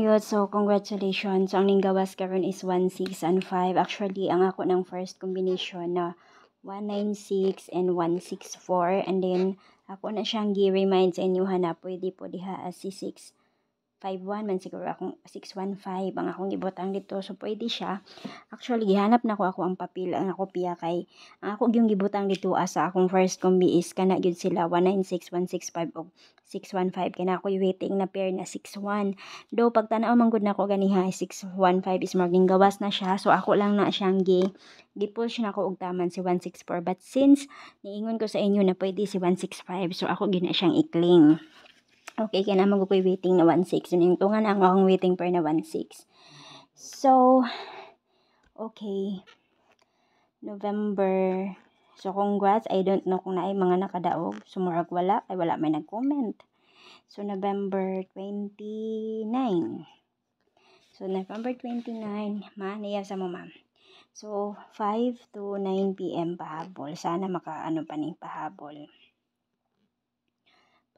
yun, so congratulations. So, ang ninggawas karon is 1, 6, and 5. Actually, ang ako ng first combination na 196 and 164. And then, ako na siyang gi-remind sa inyo na pwede po diha as si 651 man siguro akong 615 ang akong gibutang dito, so pwede siya. Actually gihanap na ako ang papel ang kopya kay ang ako gyung gibutang dito sa akong first combi is kana gyud sila 196, 165 og 615 kay na ako waiting na pair na 61. Do pagtan-aw man gud nako ganiha 615 is maging gawas na siya, so ako lang na siyang gi-push na ko og taman si 164, but since niingon ko sa inyo na pwede si 165, so ako gyud na siyang i-claim. Okay, kaya naman ko waiting na 1.6. Yun yung tunga na akong waiting per na 1.6. So, okay. November. So, congrats. I don't know kung naay mga nakadaog. Sumurag wala. Ay wala may nag-comment. So, November 29. So, November 29. Niya sa mo, ma'am. So, 5 to 9 p.m. pahabol. Sana makaano pa ni pahabol.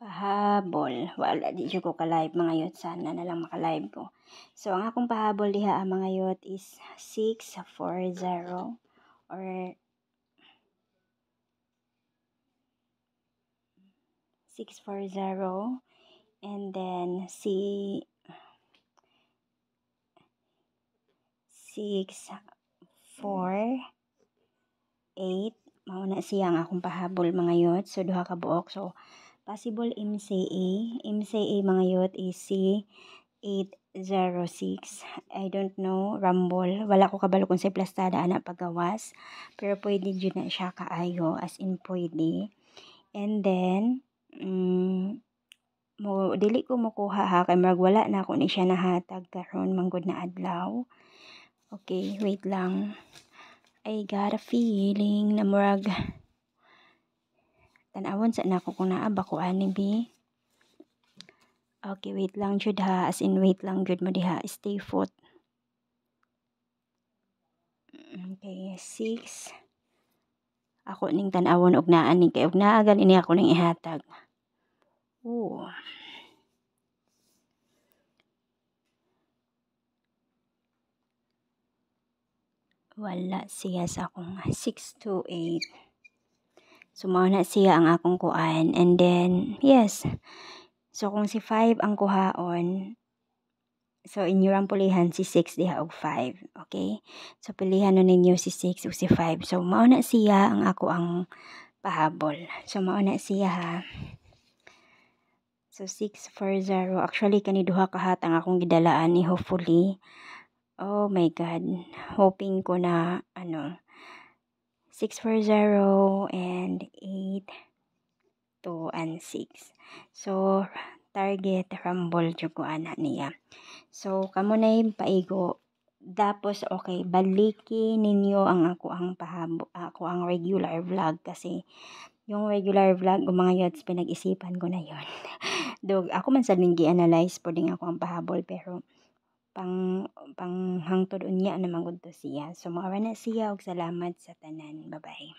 Wala di ko ka-live mga yot, sana na lang maka-live ko. So ang akong pahabol diha mga yot is 640 or 640 and then 648 mao na siya ang akong pahabol mga yot. So duha ka buok, so possible MCA mga yot is C806. I don't know, Rumble. Wala ko kabalo kung sa plastada ana pagawas. Pero pwede dyan na siya kaayo, as in pwede. And then, dili ko makuha ha, kay marag wala na ako ni siya nahatag karon manggod na adlaw. Okay, wait lang. I got a feeling na murag tanawon sa nako kung naa ba ko ani bi. Okay, wait lang jud ha, as in wait lang jud mo diha, stay put. Okay, 6. Ako ning tan-awon og naa ni kay og naa gali ni ako ning ihatag. Oo. Wala siya sa akong 628. So, mao na siya ang akong kuan. And then, yes. So, kung si 5 ang kuhaon, so inyo rang pulihan si 6 diha og 5. Okay? So, pilihan nun ninyo si 6 o si 5. So, mao na siya ang ako ang pahabol. So, mao na siya ha. So, 640. Actually, kaniduha kahatang akong gidalaan ni hopefully. Oh my God. Hoping ko na, 640 and 8, 2, and 6. So, target rumble jud ko ana niya. So, kamo na yung paigo. Tapos, okay, baliki ninyo ang ako ang regular vlog kasi yung regular vlog o mga yots pinag-isipan ko na yon. Dog, ako man sa linggi analyze po din ako ang pahabol pero pang hangtod unya na magud to siya. So, mao na siya og salamat sa tanan. Bye-bye.